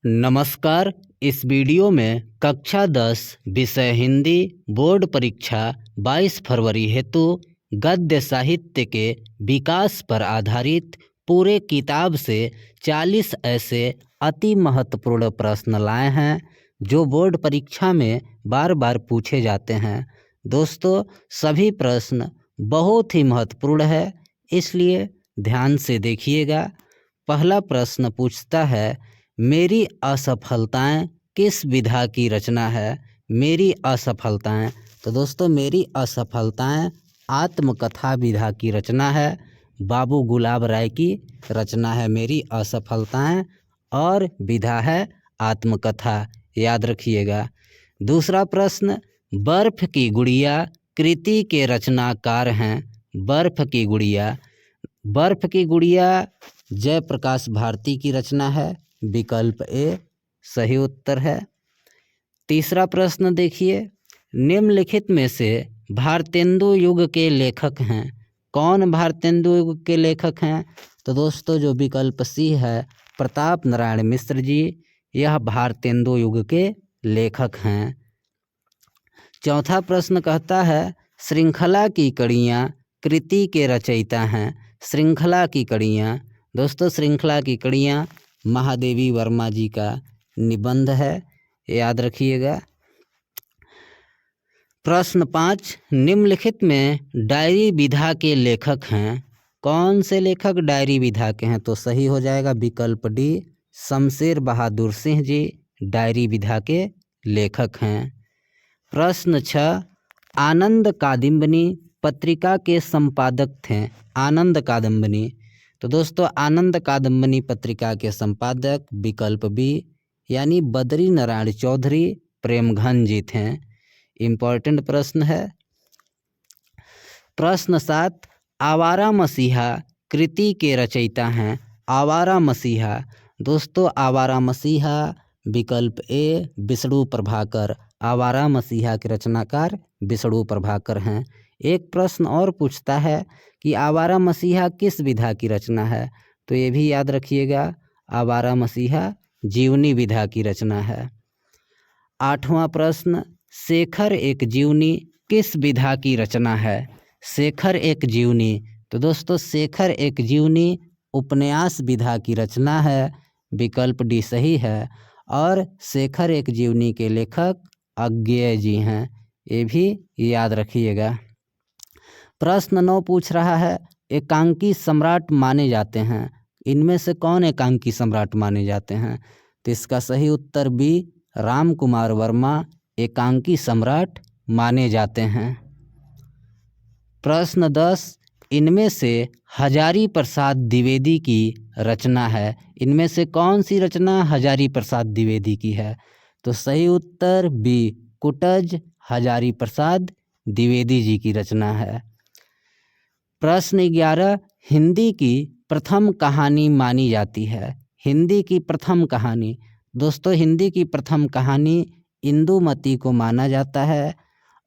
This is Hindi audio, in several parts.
नमस्कार। इस वीडियो में कक्षा 10 विषय हिंदी बोर्ड परीक्षा 22 फरवरी हेतु गद्य साहित्य के विकास पर आधारित पूरे किताब से 40 ऐसे अति महत्वपूर्ण प्रश्न लाए हैं जो बोर्ड परीक्षा में बार बार पूछे जाते हैं। दोस्तों, सभी प्रश्न बहुत ही महत्वपूर्ण है, इसलिए ध्यान से देखिएगा। पहला प्रश्न पूछता है, मेरी असफलताएं किस विधा की रचना है। मेरी असफलताएं, तो दोस्तों मेरी असफलताएं आत्मकथा विधा की रचना है। बाबू गुलाब राय की रचना है मेरी असफलताएं, और विधा है आत्मकथा, याद रखिएगा। दूसरा प्रश्न, बर्फ की गुड़िया कृति के रचनाकार हैं। बर्फ की गुड़िया, बर्फ की गुड़िया जयप्रकाश भारती की रचना है। विकल्प ए सही उत्तर है। तीसरा प्रश्न देखिए, निम्नलिखित में से भारतेंदु युग के लेखक हैं। कौन भारतेंदु युग के लेखक हैं? तो दोस्तों जो विकल्प सी है, प्रताप नारायण मिश्र जी, यह भारतेंदु युग के लेखक हैं। चौथा प्रश्न कहता है, श्रृंखला की कड़ियाँ कृति के रचयिता हैं। श्रृंखला की कड़ियाँ, दोस्तों श्रृंखला की कड़ियाँ महादेवी वर्मा जी का निबंध है, याद रखिएगा। प्रश्न 5, निम्नलिखित में डायरी विधा के लेखक हैं। कौन से लेखक डायरी विधा के हैं? तो सही हो जाएगा विकल्प डी, शमशेर बहादुर सिंह जी डायरी विधा के लेखक हैं। प्रश्न 6, आनंद कादम्बिनी पत्रिका के संपादक थे। आनंद कादम्बिनी, तो दोस्तों आनंद कादम्बिनी पत्रिका के संपादक विकल्प बी यानी बद्री नारायण चौधरी प्रेमघन जी थे। इम्पोर्टेंट प्रश्न है। प्रश्न 7, आवारा मसीहा कृति के रचयिता हैं। आवारा मसीहा, दोस्तों आवारा मसीहा विकल्प ए विष्णु प्रभाकर, आवारा मसीहा के रचनाकार विष्णु प्रभाकर हैं। एक प्रश्न और पूछता है कि आवारा मसीहा किस विधा की रचना है, तो ये भी याद रखिएगा, आवारा मसीहा जीवनी विधा की रचना है। 8वां प्रश्न, शेखर एक जीवनी किस विधा की रचना है। शेखर एक जीवनी, तो दोस्तों शेखर एक जीवनी उपन्यास विधा की रचना है। विकल्प डी सही है, और शेखर एक जीवनी के लेखक अज्ञेय जी हैं, ये भी याद रखिएगा। प्रश्न 9 पूछ रहा है, एकांकी सम्राट माने जाते हैं। इनमें से कौन एकांकी सम्राट माने जाते हैं? तो इसका सही उत्तर बी, राम कुमार वर्मा एकांकी सम्राट माने जाते हैं। प्रश्न 10, इनमें से हजारी प्रसाद द्विवेदी की रचना है। इनमें से कौन सी रचना हजारी प्रसाद द्विवेदी की है? तो सही उत्तर बी, कुटज हजारी प्रसाद द्विवेदी जी की रचना है। प्रश्न 11, हिंदी की प्रथम कहानी मानी जाती है। हिंदी की प्रथम कहानी, दोस्तों हिंदी की प्रथम कहानी इंदुमती को माना जाता है,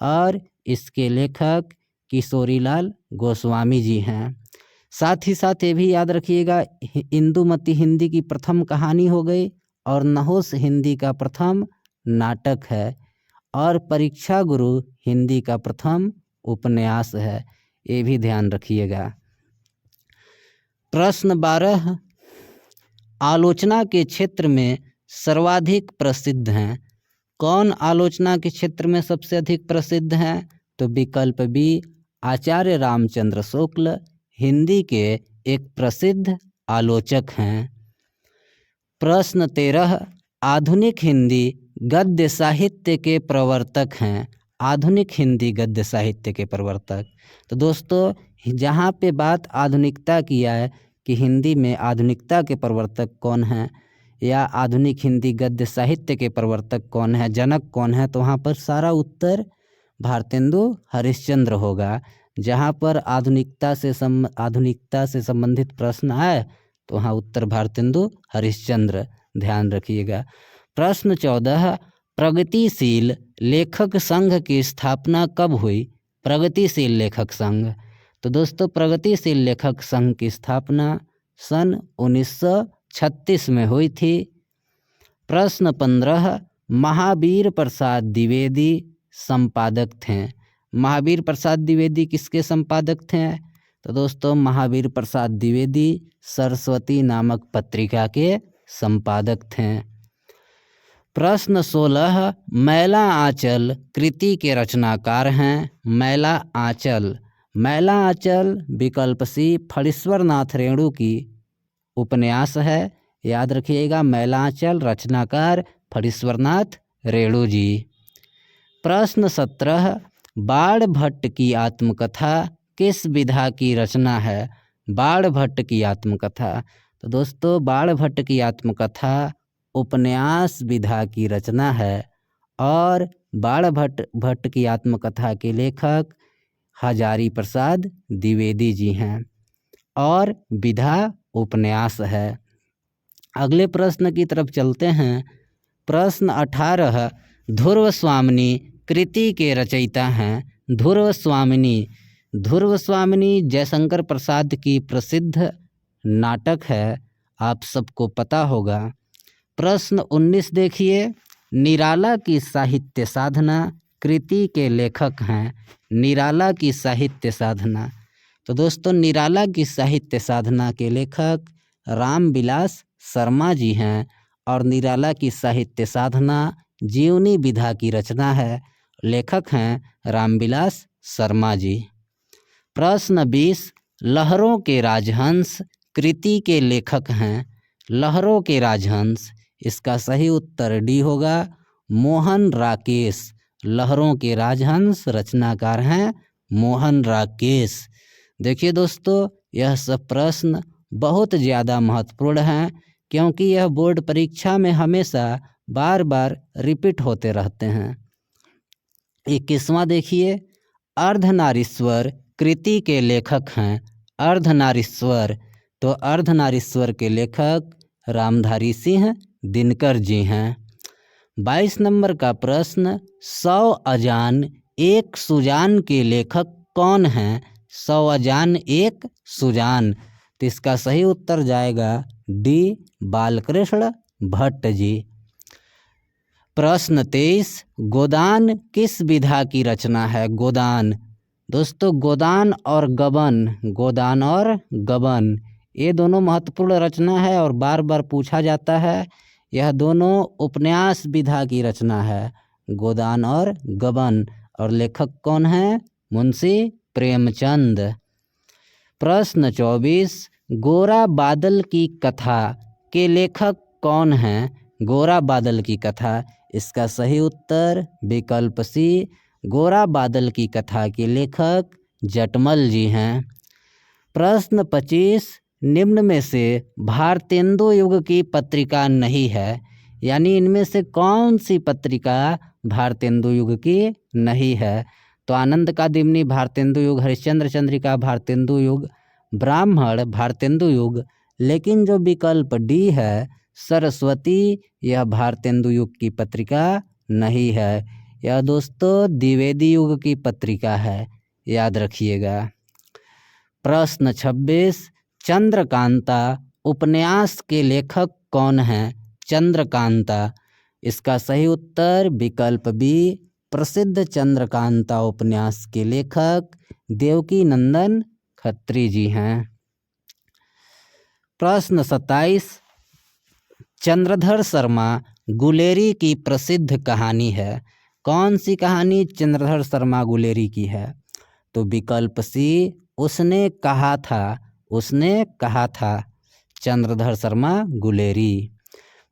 और इसके लेखक किशोरीलाल गोस्वामी जी हैं। साथ ही साथ ये भी याद रखिएगा, इंदुमती हिंदी की प्रथम कहानी हो गई, और नहोश हिंदी का प्रथम नाटक है, और परीक्षा गुरु हिंदी का प्रथम उपन्यास है, ये भी ध्यान रखिएगा। प्रश्न 12, आलोचना के क्षेत्र में सर्वाधिक प्रसिद्ध हैं। कौन आलोचना के क्षेत्र में सबसे अधिक प्रसिद्ध हैं? तो विकल्प बी, आचार्य रामचंद्र शुक्ल हिंदी के एक प्रसिद्ध आलोचक हैं। प्रश्न 13, आधुनिक हिंदी गद्य साहित्य के प्रवर्तक हैं। आधुनिक हिंदी गद्य साहित्य के प्रवर्तक, तो दोस्तों जहाँ पे बात आधुनिकता की है कि हिंदी में आधुनिकता के प्रवर्तक कौन हैं, या आधुनिक हिंदी गद्य साहित्य के प्रवर्तक कौन है, जनक कौन है, तो वहाँ पर सारा उत्तर भारतेंदु हरिश्चंद्र होगा। जहाँ पर आधुनिकता से संबंधित प्रश्न आए तो वहाँ उत्तर भारतेंदु हरिश्चंद्र, ध्यान रखिएगा। प्रश्न 14, प्रगतिशील लेखक संघ की स्थापना कब हुई? प्रगतिशील लेखक संघ, तो दोस्तों प्रगतिशील लेखक संघ की स्थापना सन 1936 में हुई थी। प्रश्न 15, महावीर प्रसाद द्विवेदी संपादक थे। महावीर प्रसाद द्विवेदी किसके संपादक थे? तो दोस्तों महावीर प्रसाद द्विवेदी सरस्वती नामक पत्रिका के संपादक थे। प्रश्न 16, मैला आंचल कृति के रचनाकार हैं। मैला आंचल, मैला आंचल विकल्प सी फणीश्वर नाथ रेणु की उपन्यास है। याद रखिएगा, मैला आंचल रचनाकार फणीश्वर नाथ रेणु जी। प्रश्न 17, बाण भट्ट की आत्मकथा किस विधा की रचना है? बाण भट्ट की आत्मकथा, तो दोस्तों बाण भट्ट की आत्मकथा उपन्यास विधा की रचना है और बाण भट्ट की आत्मकथा के लेखक हजारी प्रसाद द्विवेदी जी हैं और विधा उपन्यास है। अगले प्रश्न की तरफ चलते हैं। प्रश्न 18, ध्रुव स्वामिनी कृति के रचयिता हैं। ध्रुव स्वामिनी, ध्रुव स्वामिनी जयशंकर प्रसाद की प्रसिद्ध नाटक है, आप सबको पता होगा। प्रश्न 19 देखिए, निराला की साहित्य साधना कृति के लेखक हैं। निराला की साहित्य साधना, तो दोस्तों निराला की साहित्य साधना के लेखक रामविलास शर्मा जी हैं और निराला की साहित्य साधना जीवनी विधा की रचना है। लेखक हैं रामविलास शर्मा जी। प्रश्न 20, लहरों के राजहंस कृति के लेखक हैं। लहरों के राजहंस, इसका सही उत्तर डी होगा, मोहन राकेश। लहरों के राजहंस रचनाकार हैं मोहन राकेश। देखिए दोस्तों, यह सब प्रश्न बहुत ज़्यादा महत्वपूर्ण हैं क्योंकि यह बोर्ड परीक्षा में हमेशा बार बार रिपीट होते रहते हैं। 21वां देखिए, अर्धनारीश्वर कृति के लेखक हैं। अर्धनारीश्वर, तो अर्धनारीश्वर के लेखक रामधारी सिंह दिनकर जी हैं। 22 नंबर का प्रश्न, 100 अजान एक सुजान के लेखक कौन हैं? 100 अजान एक सुजान, तो इसका सही उत्तर जाएगा डी, बालकृष्ण भट्ट जी। प्रश्न 23, गोदान किस विधा की रचना है? गोदान, दोस्तों गोदान और गबन, गोदान और गबन ये दोनों महत्वपूर्ण रचना है और बार बार पूछा जाता है। यह दोनों उपन्यास विधा की रचना है, गोदान और गबन, और लेखक कौन है? मुंशी प्रेमचंद। प्रश्न 24, गोरा बादल की कथा के लेखक कौन हैं? गोरा बादल की कथा, इसका सही उत्तर विकल्प सी, गोरा बादल की कथा के लेखक जटमल जी हैं। प्रश्न 25, निम्न में से भारतेंदु युग की पत्रिका नहीं है, यानी इनमें से कौन सी पत्रिका भारतेंदु युग की नहीं है? तो आनंद कादिमनी भारतेंदु युग, हरिश्चंद्र चंद्रिका भारतेंदु युग, ब्राह्मण भारतेंदु युग, लेकिन जो विकल्प डी है सरस्वती, यह भारतेंदु युग की पत्रिका नहीं है। यह दोस्तों द्विवेदी युग की पत्रिका है, याद रखिएगा। प्रश्न 26, चंद्रकांता उपन्यास के लेखक कौन हैं? चंद्रकांता, इसका सही उत्तर विकल्प बी, प्रसिद्ध चंद्रकांता उपन्यास के लेखक देवकी नंदन खत्री जी हैं। प्रश्न 27, चंद्रधर शर्मा गुलेरी की प्रसिद्ध कहानी है। कौन सी कहानी चंद्रधर शर्मा गुलेरी की है? तो विकल्प सी, उसने कहा था, उसने कहा था, चंद्रधर शर्मा गुलेरी।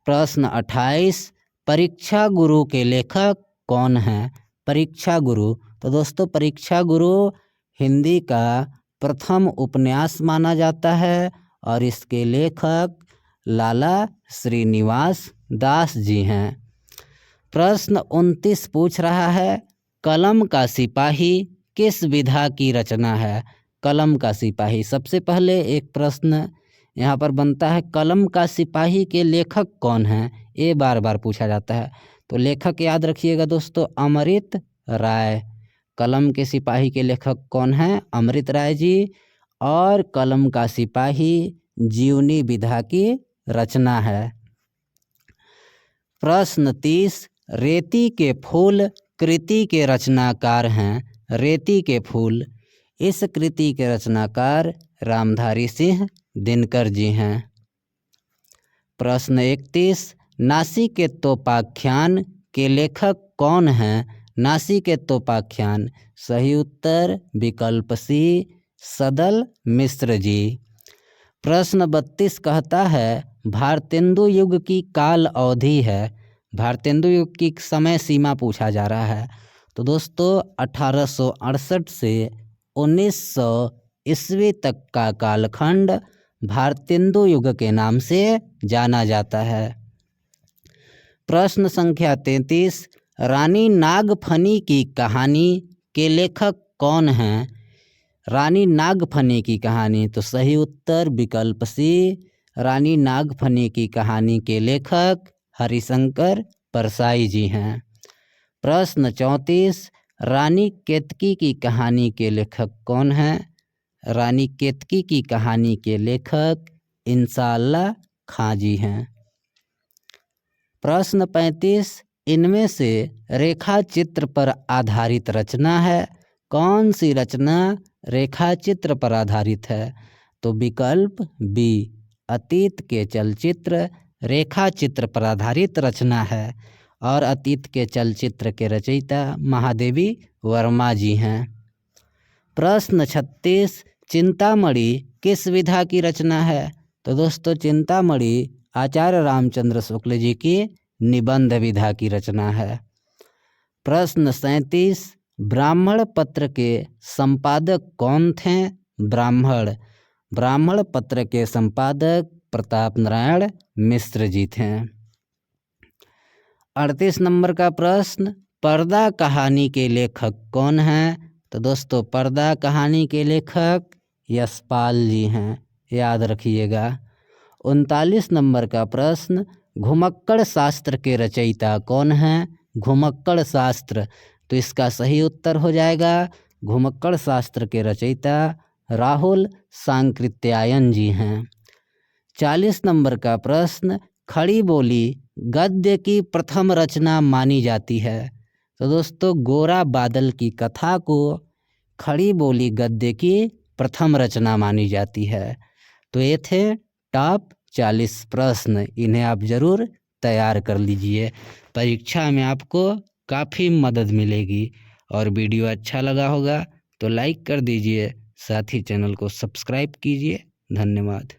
प्रश्न 28, परीक्षा गुरु के लेखक कौन हैं? परीक्षा गुरु, तो दोस्तों परीक्षा गुरु हिंदी का प्रथम उपन्यास माना जाता है और इसके लेखक लाला श्रीनिवास दास जी हैं। प्रश्न 29 पूछ रहा है, कलम का सिपाही किस विधा की रचना है? कलम का सिपाही, सबसे पहले एक प्रश्न यहाँ पर बनता है, कलम का सिपाही के लेखक कौन हैं? ये बार बार पूछा जाता है, तो लेखक याद रखिएगा दोस्तों अमृत राय। कलम के सिपाही के लेखक कौन हैं? अमृत राय जी, और कलम का सिपाही जीवनी विधा की रचना है। प्रश्न 30, रेती के फूल कृति के रचनाकार हैं। रेती के फूल, इस कृति के रचनाकार रामधारी सिंह दिनकर जी हैं। प्रश्न 31, नासिकेतोपाख्यान के लेखक कौन हैं? नासिकेतोपाख्यान, सही उत्तर विकल्प सी सदल मिश्र जी। प्रश्न 32 कहता है भारतेंदु युग की काल अवधि है। भारतेंदु युग की समय सीमा पूछा जा रहा है। तो दोस्तों 1868 से 1900 ईस्वी तक का कालखंड भारतेंदु युग के नाम से जाना जाता है। प्रश्न संख्या 33, रानी नागफनी की कहानी के लेखक कौन हैं? रानी नागफनी की कहानी, तो सही उत्तर विकल्प सी रानी नागफनी की कहानी के लेखक हरिशंकर परसाई जी हैं। प्रश्न 34, रानी केतकी की कहानी के लेखक कौन हैं? रानी केतकी की कहानी के लेखक इंशाअल्लाह खां जी हैं। प्रश्न 35, इनमें से रेखा चित्र पर आधारित रचना है। कौन सी रचना रेखा चित्र पर आधारित है? तो विकल्प बी अतीत के चलचित्र रेखा चित्र पर आधारित रचना है और अतीत के चलचित्र के रचयिता महादेवी वर्मा जी हैं। प्रश्न 36, चिंतामणि किस विधा की रचना है? तो दोस्तों चिंतामणि आचार्य रामचंद्र शुक्ल जी की निबंध विधा की रचना है। प्रश्न 37, ब्राह्मण पत्र के संपादक कौन थे? ब्राह्मण पत्र के संपादक प्रताप नारायण मिश्र जी थे। 38 नंबर का प्रश्न, पर्दा कहानी के लेखक कौन हैं? तो दोस्तों पर्दा कहानी के लेखक यशपाल जी हैं, याद रखिएगा। 39 नंबर का प्रश्न, घुमक्कड़ शास्त्र के रचयिता कौन हैं? घुमक्कड़ शास्त्र, तो इसका सही उत्तर हो जाएगा घुमक्कड़ शास्त्र के रचयिता राहुल सांकृत्यायन जी हैं। 40 नंबर का प्रश्न, खड़ी बोली गद्य की प्रथम रचना मानी जाती है। तो दोस्तों गोरा बादल की कथा को खड़ी बोली गद्य की प्रथम रचना मानी जाती है। तो ये थे टॉप 40 प्रश्न, इन्हें आप ज़रूर तैयार कर लीजिए, परीक्षा में आपको काफ़ी मदद मिलेगी। और वीडियो अच्छा लगा होगा तो लाइक कर दीजिए, साथ ही चैनल को सब्सक्राइब कीजिए। धन्यवाद।